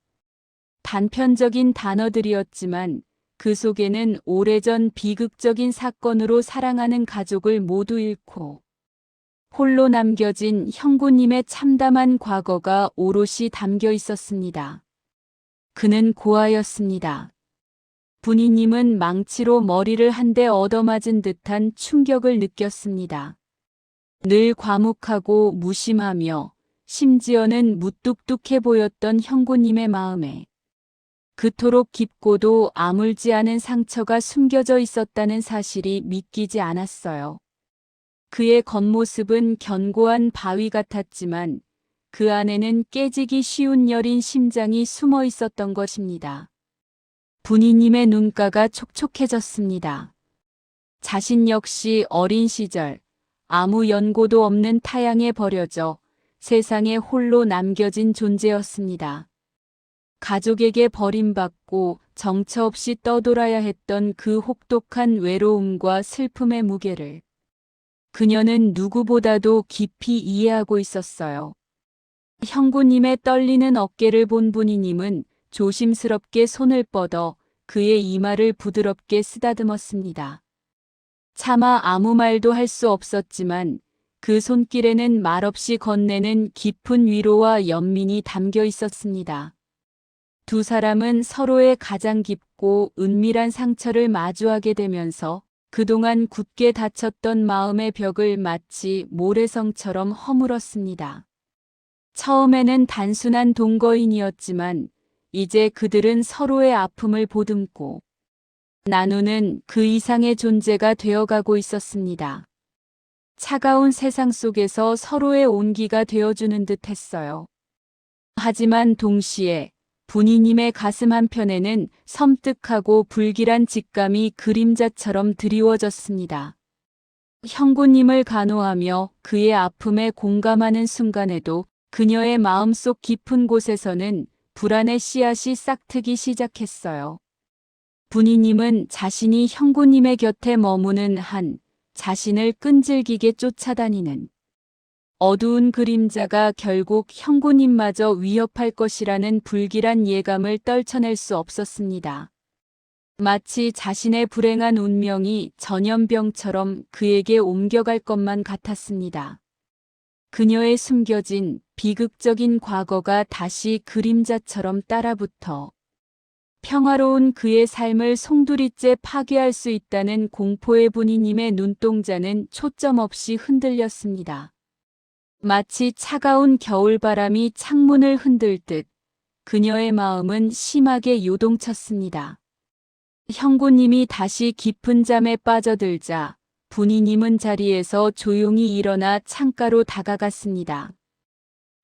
단편적인 단어들이었지만 그 속에는 오래전 비극적인 사건으로 사랑하는 가족을 모두 잃고 홀로 남겨진 형구님의 참담한 과거가 오롯이 담겨 있었습니다. 그는 고아였습니다. 분이님은 망치로 머리를 한 대 얻어맞은 듯한 충격을 느꼈습니다. 늘 과묵하고 무심하며 심지어는 무뚝뚝해 보였던 형구님의 마음에 그토록 깊고도 아물지 않은 상처가 숨겨져 있었다는 사실이 믿기지 않았어요. 그의 겉모습은 견고한 바위 같았지만 그 안에는 깨지기 쉬운 여린 심장이 숨어 있었던 것입니다. 분이님의 눈가가 촉촉해졌습니다. 자신 역시 어린 시절 아무 연고도 없는 타양에 버려져 세상에 홀로 남겨진 존재였습니다. 가족에게 버림받고 정처 없이 떠돌아야 했던 그 혹독한 외로움과 슬픔의 무게를 그녀는 누구보다도 깊이 이해하고 있었어요. 형구님의 떨리는 어깨를 본 분이님은 조심스럽게 손을 뻗어 그의 이마를 부드럽게 쓰다듬었습니다. 차마 아무 말도 할 수 없었지만 그 손길에는 말없이 건네는 깊은 위로와 연민이 담겨 있었습니다. 두 사람은 서로의 가장 깊고 은밀한 상처를 마주하게 되면서 그동안 굳게 닫혔던 마음의 벽을 마치 모래성처럼 허물었습니다. 처음에는 단순한 동거인이었지만 이제 그들은 서로의 아픔을 보듬고 나누는 그 이상의 존재가 되어가고 있었습니다. 차가운 세상 속에서 서로의 온기가 되어주는 듯 했어요. 하지만 동시에 분이님의 가슴 한편에는 섬뜩하고 불길한 직감이 그림자처럼 드리워졌습니다. 형구님을 간호하며 그의 아픔에 공감하는 순간에도 그녀의 마음속 깊은 곳에서는 불안의 씨앗이 싹트기 시작했어요. 분이님은 자신이 형구님의 곁에 머무는 한 자신을 끈질기게 쫓아다니는 어두운 그림자가 결국 형구님마저 위협할 것이라는 불길한 예감을 떨쳐낼 수 없었습니다. 마치 자신의 불행한 운명이 전염병처럼 그에게 옮겨갈 것만 같았습니다. 그녀의 숨겨진 비극적인 과거가 다시 그림자처럼 따라붙어 평화로운 그의 삶을 송두리째 파괴할 수 있다는 공포의 분이님의 눈동자는 초점 없이 흔들렸습니다. 마치 차가운 겨울바람이 창문을 흔들듯 그녀의 마음은 심하게 요동쳤습니다. 형구님이 다시 깊은 잠에 빠져들자 분이님은 자리에서 조용히 일어나 창가로 다가갔습니다.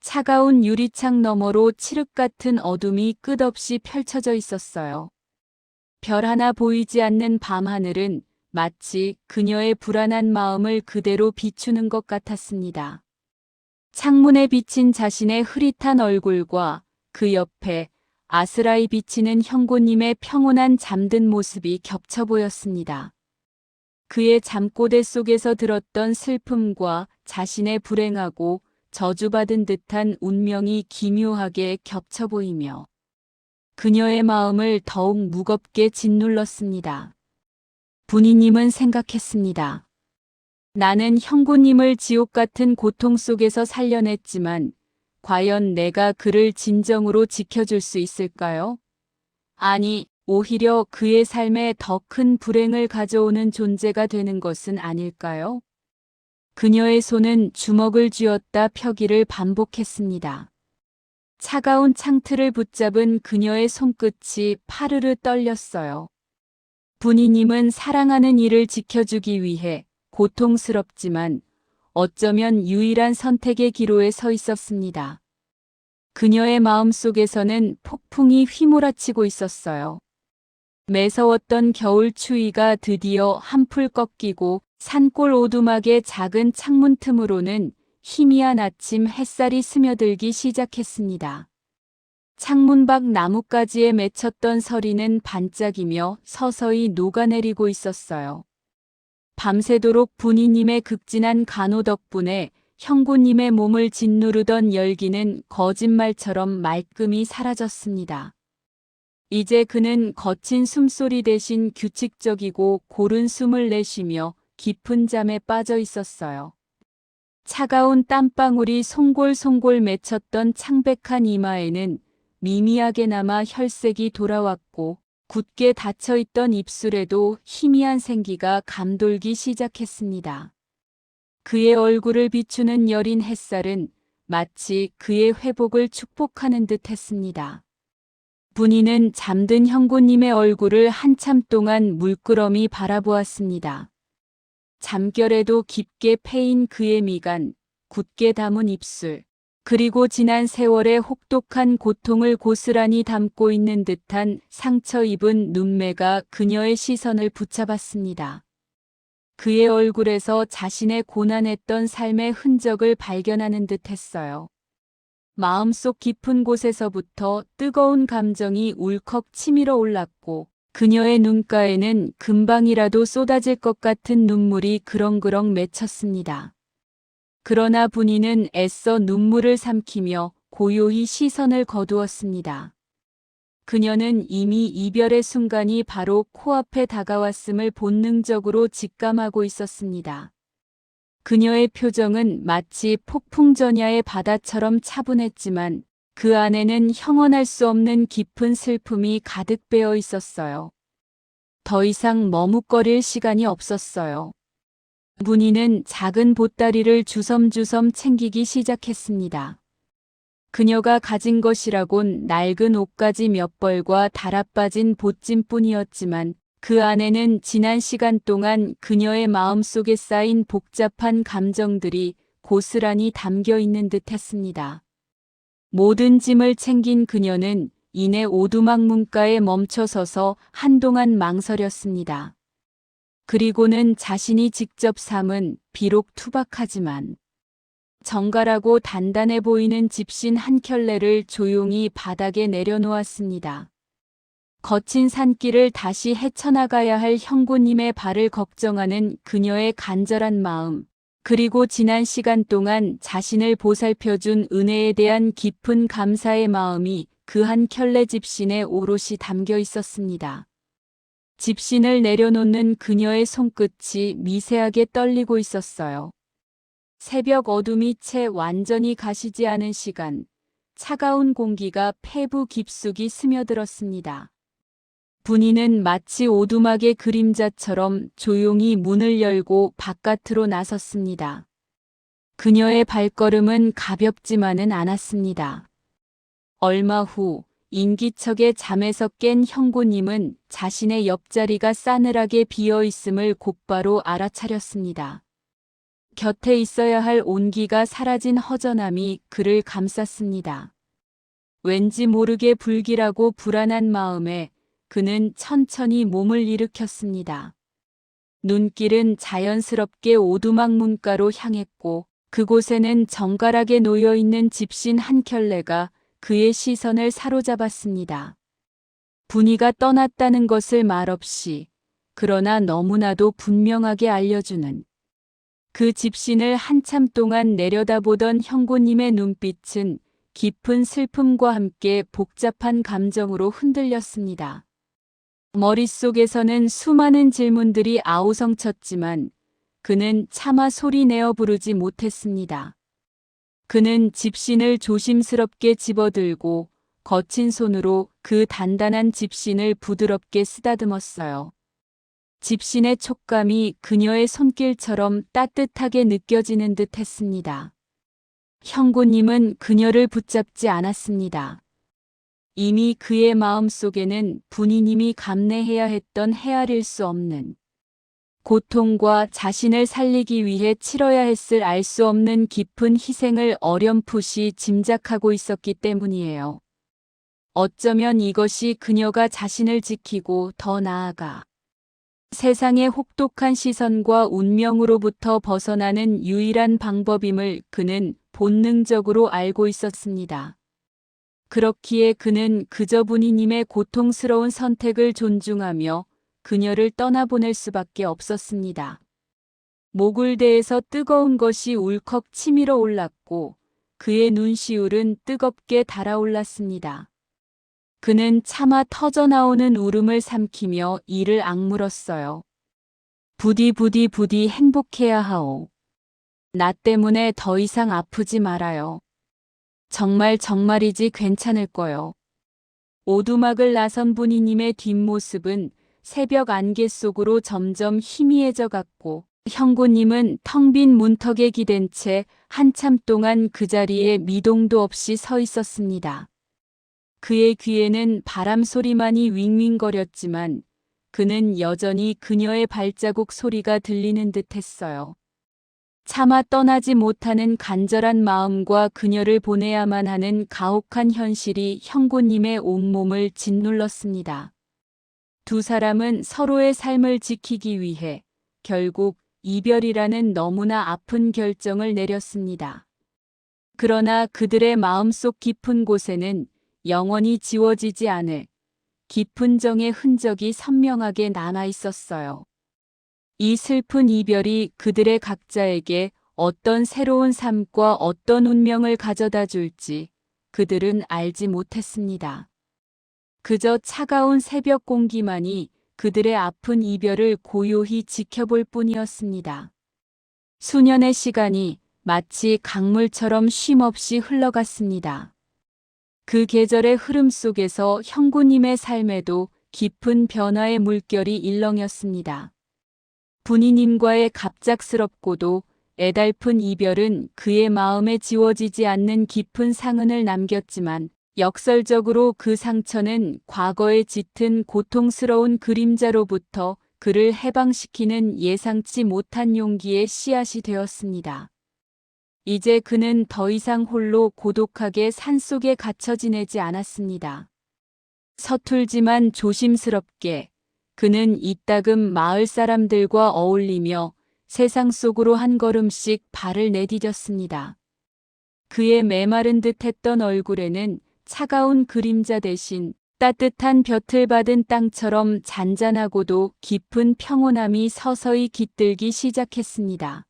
차가운 유리창 너머로 칠흑 같은 어둠이 끝없이 펼쳐져 있었어요. 별 하나 보이지 않는 밤하늘은 마치 그녀의 불안한 마음을 그대로 비추는 것 같았습니다. 창문에 비친 자신의 흐릿한 얼굴과 그 옆에 아스라이 비치는 형고님의 평온한 잠든 모습이 겹쳐 보였습니다. 그의 잠꼬대 속에서 들었던 슬픔과 자신의 불행하고 저주받은 듯한 운명이 기묘하게 겹쳐 보이며 그녀의 마음을 더욱 무겁게 짓눌렀습니다. 분이님은 생각했습니다. 나는 형고님을 지옥 같은 고통 속에서 살려냈지만 과연 내가 그를 진정으로 지켜줄 수 있을까요? 아니, 오히려 그의 삶에 더 큰 불행을 가져오는 존재가 되는 것은 아닐까요? 그녀의 손은 주먹을 쥐었다 펴기를 반복했습니다. 차가운 창틀을 붙잡은 그녀의 손끝이 파르르 떨렸어요. 분이님은 사랑하는 이를 지켜주기 위해 고통스럽지만 어쩌면 유일한 선택의 기로에 서 있었습니다. 그녀의 마음속에서는 폭풍이 휘몰아치고 있었어요. 매서웠던 겨울 추위가 드디어 한풀 꺾이고 산골 오두막의 작은 창문 틈으로는 희미한 아침 햇살이 스며들기 시작했습니다. 창문 밖 나뭇가지에 맺혔던 서리는 반짝이며 서서히 녹아내리고 있었어요. 밤새도록 분이님의 극진한 간호 덕분에 형고님의 몸을 짓누르던 열기는 거짓말처럼 말끔히 사라졌습니다. 이제 그는 거친 숨소리 대신 규칙적이고 고른 숨을 내쉬며 깊은 잠에 빠져 있었어요. 차가운 땀방울이 송골송골 맺혔던 창백한 이마에는 미미하게 남아 혈색이 돌아왔고 굳게 닫혀있던 입술에도 희미한 생기가 감돌기 시작했습니다. 그의 얼굴을 비추는 여린 햇살은 마치 그의 회복을 축복하는 듯 했습니다. 분이는 잠든 형고님의 얼굴을 한참 동안 물끄러미 바라보았습니다. 잠결에도 깊게 패인 그의 미간, 굳게 담은 입술, 그리고 지난 세월의 혹독한 고통을 고스란히 담고 있는 듯한 상처 입은 눈매가 그녀의 시선을 붙잡았습니다. 그의 얼굴에서 자신의 고난했던 삶의 흔적을 발견하는 듯 했어요. 마음속 깊은 곳에서부터 뜨거운 감정이 울컥 치밀어 올랐고 그녀의 눈가에는 금방이라도 쏟아질 것 같은 눈물이 그렁그렁 맺혔습니다. 그러나 분이는 애써 눈물을 삼키며 고요히 시선을 거두었습니다. 그녀는 이미 이별의 순간이 바로 코앞에 다가왔음을 본능적으로 직감하고 있었습니다. 그녀의 표정은 마치 폭풍전야의 바다처럼 차분했지만 그 안에는 형언할 수 없는 깊은 슬픔이 가득 배어 있었어요. 더 이상 머뭇거릴 시간이 없었어요. 문희는 작은 보따리를 주섬주섬 챙기기 시작했습니다. 그녀가 가진 것이라곤 낡은 옷가지 몇 벌과 달아빠진 보찜뿐이었지만 그 안에는 지난 시간 동안 그녀의 마음속에 쌓인 복잡한 감정들이 고스란히 담겨 있는 듯 했습니다. 모든 짐을 챙긴 그녀는 이내 오두막 문가에 멈춰서서 한동안 망설였습니다. 그리고는 자신이 직접 삼은 비록 투박하지만 정갈하고 단단해 보이는 집신 한 켤레를 조용히 바닥에 내려놓았습니다. 거친 산길을 다시 헤쳐나가야 할 형부님의 발을 걱정하는 그녀의 간절한 마음, 그리고 지난 시간 동안 자신을 보살펴준 은혜에 대한 깊은 감사의 마음이 그 한 켤레 집신에 오롯이 담겨 있었습니다. 집신을 내려놓는 그녀의 손끝이 미세하게 떨리고 있었어요. 새벽 어둠이 채 완전히 가시지 않은 시간, 차가운 공기가 폐부 깊숙이 스며들었습니다. 분이는 마치 오두막의 그림자처럼 조용히 문을 열고 바깥으로 나섰습니다. 그녀의 발걸음은 가볍지만은 않았습니다. 얼마 후 인기척에 잠에서 깬 형구님은 자신의 옆자리가 싸늘하게 비어 있음을 곧바로 알아차렸습니다. 곁에 있어야 할 온기가 사라진 허전함이 그를 감쌌습니다. 왠지 모르게 불길하고 불안한 마음에 그는 천천히 몸을 일으켰습니다. 눈길은 자연스럽게 오두막 문가로 향했고 그곳에는 정갈하게 놓여있는 집신 한 켤레가 그의 시선을 사로잡았습니다. 분이가 떠났다는 것을 말없이 그러나 너무나도 분명하게 알려주는 그 집신을 한참 동안 내려다보던 형고님의 눈빛은 깊은 슬픔과 함께 복잡한 감정으로 흔들렸습니다. 머릿속에서는 수많은 질문들이 아우성쳤지만 그는 차마 소리내어 부르지 못했습니다. 그는 집신을 조심스럽게 집어들고 거친 손으로 그 단단한 집신을 부드럽게 쓰다듬었어요. 집신의 촉감이 그녀의 손길처럼 따뜻하게 느껴지는 듯 했습니다. 형고님은 그녀를 붙잡지 않았습니다. 이미 그의 마음속에는 분이님이 감내해야 했던 헤아릴 수 없는 고통과 자신을 살리기 위해 치러야 했을 알 수 없는 깊은 희생을 어렴풋이 짐작하고 있었기 때문이에요. 어쩌면 이것이 그녀가 자신을 지키고 더 나아가 세상의 혹독한 시선과 운명으로부터 벗어나는 유일한 방법임을 그는 본능적으로 알고 있었습니다. 그렇기에 그는 그저 분이님의 고통스러운 선택을 존중하며 그녀를 떠나보낼 수밖에 없었습니다. 모굴대에서 뜨거운 것이 울컥 치밀어 올랐고 그의 눈시울은 뜨겁게 달아올랐습니다. 그는 차마 터져나오는 울음을 삼키며 이를 악물었어요. 부디 부디 부디 행복해야 하오. 나 때문에 더 이상 아프지 말아요. 정말 정말이지 괜찮을 거요. 오두막을 나선 분이님의 뒷모습은 새벽 안개 속으로 점점 희미해져 갔고 형고님은 텅 빈 문턱에 기댄 채 한참 동안 그 자리에 미동도 없이 서 있었습니다. 그의 귀에는 바람 소리만이 윙윙거렸지만 그는 여전히 그녀의 발자국 소리가 들리는 듯 했어요. 차마 떠나지 못하는 간절한 마음과 그녀를 보내야만 하는 가혹한 현실이 형고님의 온몸을 짓눌렀습니다. 두 사람은 서로의 삶을 지키기 위해 결국 이별이라는 너무나 아픈 결정을 내렸습니다. 그러나 그들의 마음속 깊은 곳에는 영원히 지워지지 않을 깊은 정의 흔적이 선명하게 남아 있었어요. 이 슬픈 이별이 그들의 각자에게 어떤 새로운 삶과 어떤 운명을 가져다 줄지 그들은 알지 못했습니다. 그저 차가운 새벽 공기만이 그들의 아픈 이별을 고요히 지켜볼 뿐이었습니다. 수년의 시간이 마치 강물처럼 쉼없이 흘러갔습니다. 그 계절의 흐름 속에서 형구님의 삶에도 깊은 변화의 물결이 일렁였습니다. 분이님과의 갑작스럽고도 애달픈 이별은 그의 마음에 지워지지 않는 깊은 상흔을 남겼지만 역설적으로 그 상처는 과거에 짙은 고통스러운 그림자로부터 그를 해방시키는 예상치 못한 용기의 씨앗이 되었습니다. 이제 그는 더 이상 홀로 고독하게 산속에 갇혀 지내지 않았습니다. 서툴지만 조심스럽게 그는 이따금 마을 사람들과 어울리며 세상 속으로 한 걸음씩 발을 내디뎠습니다. 그의 메마른 듯했던 얼굴에는 차가운 그림자 대신 따뜻한 볕을 받은 땅처럼 잔잔하고도 깊은 평온함이 서서히 깃들기 시작했습니다.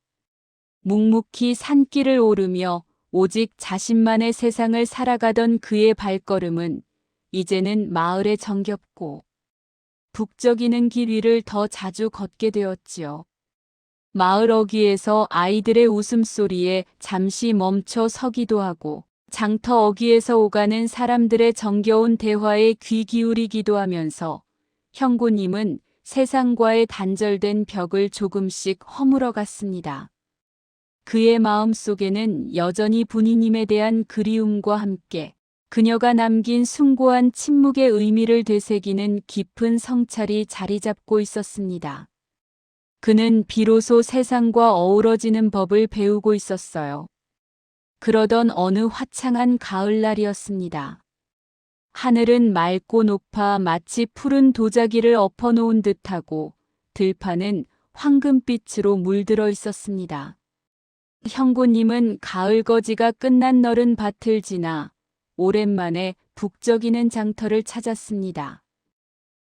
묵묵히 산길을 오르며 오직 자신만의 세상을 살아가던 그의 발걸음은 이제는 마을에 정겹고 북적이는 길 위를 더 자주 걷게 되었지요. 마을 어귀에서 아이들의 웃음소리에 잠시 멈춰 서기도 하고 장터 어귀에서 오가는 사람들의 정겨운 대화에 귀 기울이기도 하면서 형고님은 세상과의 단절된 벽을 조금씩 허물어 갔습니다. 그의 마음 속에는 여전히 분이님에 대한 그리움과 함께 그녀가 남긴 숭고한 침묵의 의미를 되새기는 깊은 성찰이 자리 잡고 있었습니다. 그는 비로소 세상과 어우러지는 법을 배우고 있었어요. 그러던 어느 화창한 가을날이었습니다. 하늘은 맑고 높아 마치 푸른 도자기를 엎어놓은 듯하고 들판은 황금빛으로 물들어 있었습니다. 형고님은 가을 거지가 끝난 너른 밭을 지나 오랜만에 북적이는 장터를 찾았습니다.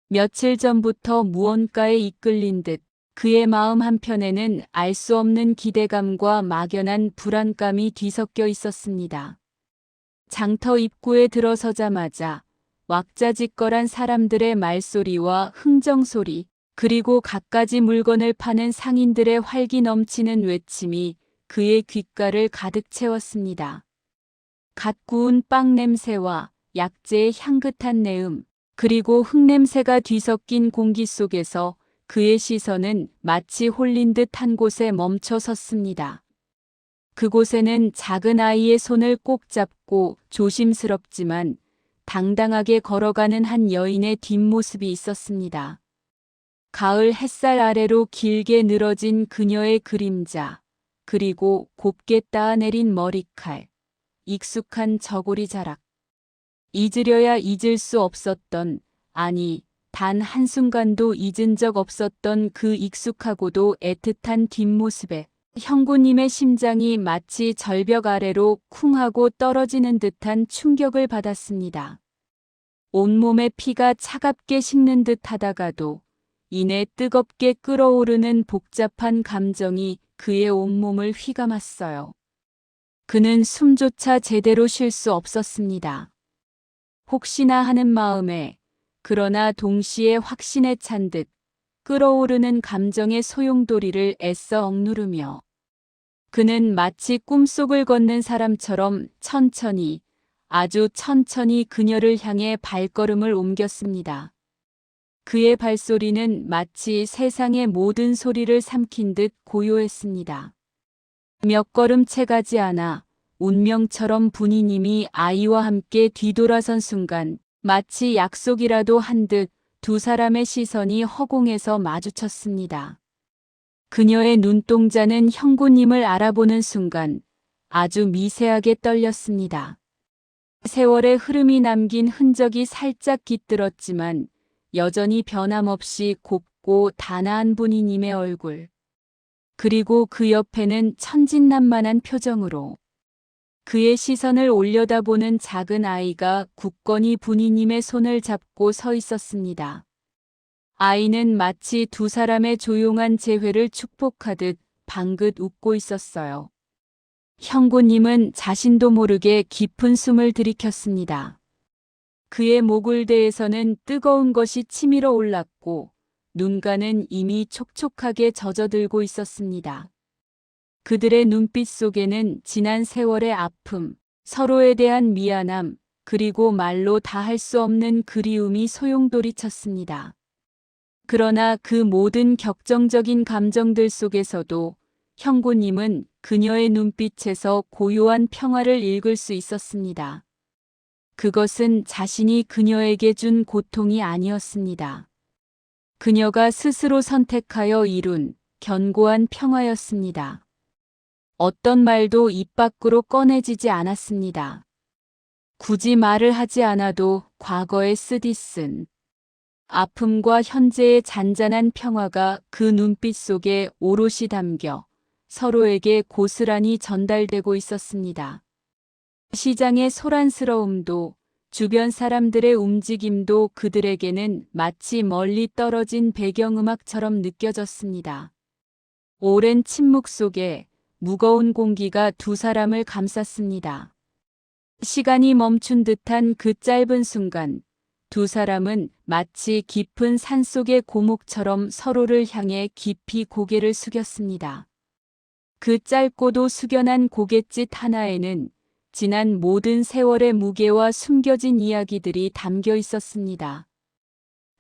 며칠 전부터 무언가에 이끌린 듯 그의 마음 한편에는 알 수 없는 기대감과 막연한 불안감이 뒤섞여 있었습니다. 장터 입구에 들어서자마자 왁자지껄한 사람들의 말소리와 흥정소리, 그리고 갖가지 물건을 파는 상인들의 활기 넘치는 외침이 그의 귓가를 가득 채웠습니다. 갓 구운 빵 냄새와 약재의 향긋한 내음, 그리고 흙냄새가 뒤섞인 공기 속에서 그의 시선은 마치 홀린 듯 한 곳에 멈춰 섰습니다. 그곳에는 작은 아이의 손을 꼭 잡고 조심스럽지만 당당하게 걸어가는 한 여인의 뒷모습이 있었습니다. 가을 햇살 아래로 길게 늘어진 그녀의 그림자, 그리고 곱게 따내린 머리칼, 익숙한 저고리 자락. 잊으려야 잊을 수 없었던, 아니, 단 한순간도 잊은 적 없었던 그 익숙하고도 애틋한 뒷모습에 형고님의 심장이 마치 절벽 아래로 쿵 하고 떨어지는 듯한 충격을 받았습니다. 온몸에 피가 차갑게 식는 듯 하다가도 이내 뜨겁게 끓어오르는 복잡한 감정이 그의 온몸을 휘감았어요. 그는 숨조차 제대로 쉴 수 없었습니다. 혹시나 하는 마음에, 그러나 동시에 확신에 찬 듯 끓어오르는 감정의 소용돌이를 애써 억누르며 그는 마치 꿈속을 걷는 사람처럼 천천히, 아주 천천히 그녀를 향해 발걸음을 옮겼습니다. 그의 발소리는 마치 세상의 모든 소리를 삼킨 듯 고요했습니다. 몇 걸음 채 가지 않아 운명처럼 분이님이 아이와 함께 뒤돌아선 순간 마치 약속이라도 한 듯 두 사람의 시선이 허공에서 마주쳤습니다. 그녀의 눈동자는 형구님을 알아보는 순간 아주 미세하게 떨렸습니다. 세월의 흐름이 남긴 흔적이 살짝 깃들었지만 여전히 변함없이 곱고 단아한 분이님의 얼굴. 그리고 그 옆에는 천진난만한 표정으로 그의 시선을 올려다보는 작은 아이가 굳건히 분이님의 손을 잡고 서 있었습니다. 아이는 마치 두 사람의 조용한 재회를 축복하듯 방긋 웃고 있었어요. 형구님은 자신도 모르게 깊은 숨을 들이켰습니다. 그의 목을대에서는 뜨거운 것이 치밀어 올랐고 눈가는 이미 촉촉하게 젖어들고 있었습니다. 그들의 눈빛 속에는 지난 세월의 아픔, 서로에 대한 미안함, 그리고 말로 다 할 수 없는 그리움이 소용돌이쳤습니다. 그러나 그 모든 격정적인 감정들 속에서도 형구님은 그녀의 눈빛에서 고요한 평화를 읽을 수 있었습니다. 그것은 자신이 그녀에게 준 고통이 아니었습니다. 그녀가 스스로 선택하여 이룬 견고한 평화였습니다. 어떤 말도 입 밖으로 꺼내지지 않았습니다. 굳이 말을 하지 않아도 과거에 쓰디 쓴 아픔과 현재의 잔잔한 평화가 그 눈빛 속에 오롯이 담겨 서로에게 고스란히 전달되고 있었습니다. 시장의 소란스러움도 주변 사람들의 움직임도 그들에게는 마치 멀리 떨어진 배경음악처럼 느껴졌습니다. 오랜 침묵 속에 무거운 공기가 두 사람을 감쌌습니다. 시간이 멈춘 듯한 그 짧은 순간, 두 사람은 마치 깊은 산속의 고목처럼 서로를 향해 깊이 고개를 숙였습니다. 그 짧고도 숙연한 고갯짓 하나에는 지난 모든 세월의 무게와 숨겨진 이야기들이 담겨 있었습니다.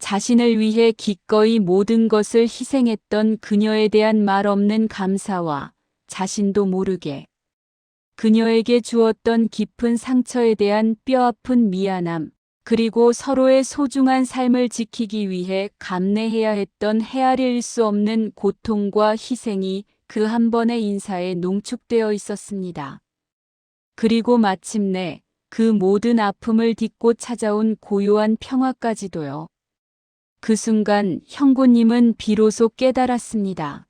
자신을 위해 기꺼이 모든 것을 희생했던 그녀에 대한 말 없는 감사와 자신도 모르게 그녀에게 주었던 깊은 상처에 대한 뼈아픈 미안함, 그리고 서로의 소중한 삶을 지키기 위해 감내해야 했던 헤아릴 수 없는 고통과 희생이 그 한 번의 인사에 농축되어 있었습니다. 그리고 마침내 그 모든 아픔을 딛고 찾아온 고요한 평화까지도요. 그 순간 형구님은 비로소 깨달았습니다.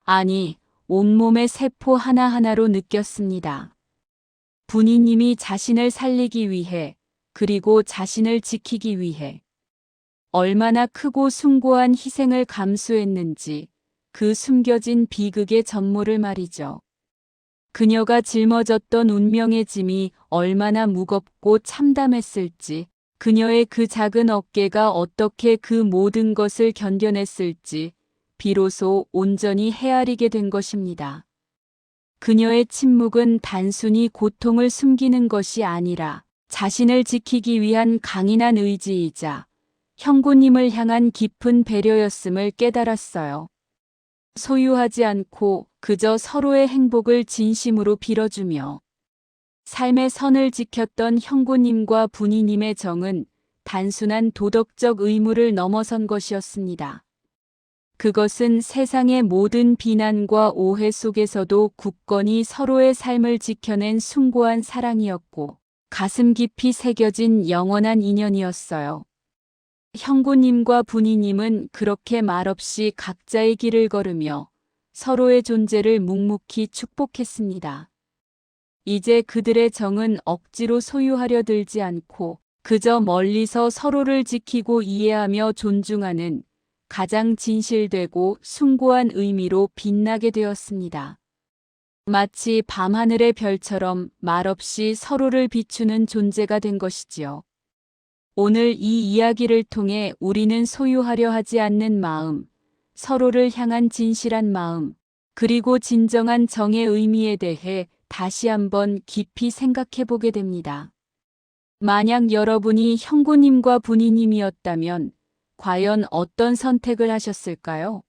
아니, 온몸의 세포 하나하나로 느꼈습니다. 분이님이 자신을 살리기 위해, 그리고 자신을 지키기 위해 얼마나 크고 숭고한 희생을 감수했는지 그 숨겨진 비극의 전모를 말이죠. 그녀가 짊어졌던 운명의 짐이 얼마나 무겁고 참담했을지, 그녀의 그 작은 어깨가 어떻게 그 모든 것을 견뎌냈을지 비로소 온전히 헤아리게 된 것입니다. 그녀의 침묵은 단순히 고통을 숨기는 것이 아니라 자신을 지키기 위한 강인한 의지이자 형구님을 향한 깊은 배려였음을 깨달았어요. 소유하지 않고 그저 서로의 행복을 진심으로 빌어주며 삶의 선을 지켰던 형구님과 분이님의 정은 단순한 도덕적 의무를 넘어선 것이었습니다. 그것은 세상의 모든 비난과 오해 속에서도 굳건히 서로의 삶을 지켜낸 숭고한 사랑이었고 가슴 깊이 새겨진 영원한 인연이었어요. 형구님과 분이님은 그렇게 말없이 각자의 길을 걸으며 서로의 존재를 묵묵히 축복했습니다. 이제 그들의 정은 억지로 소유하려 들지 않고 그저 멀리서 서로를 지키고 이해하며 존중하는 가장 진실되고 숭고한 의미로 빛나게 되었습니다. 마치 밤하늘의 별처럼 말없이 서로를 비추는 존재가 된 것이지요. 오늘 이 이야기를 통해 우리는 소유하려 하지 않는 마음, 서로를 향한 진실한 마음, 그리고 진정한 정의 의미에 대해 다시 한번 깊이 생각해 보게 됩니다. 만약 여러분이 형구님과 분이님이었다면 과연 어떤 선택을 하셨을까요?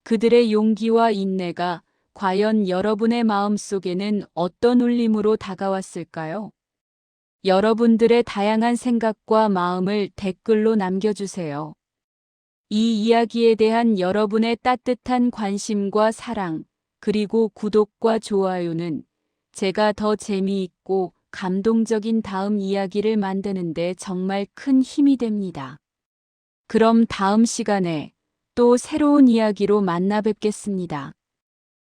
그들의 용기와 인내가 과연 여러분의 마음속에는 어떤 울림으로 다가왔을까요? 여러분들의 다양한 생각과 마음을 댓글로 남겨주세요. 이 이야기에 대한 여러분의 따뜻한 관심과 사랑, 그리고 구독과 좋아요는 제가 더 재미있고 감동적인 다음 이야기를 만드는데 정말 큰 힘이 됩니다. 그럼 다음 시간에 또 새로운 이야기로 만나 뵙겠습니다.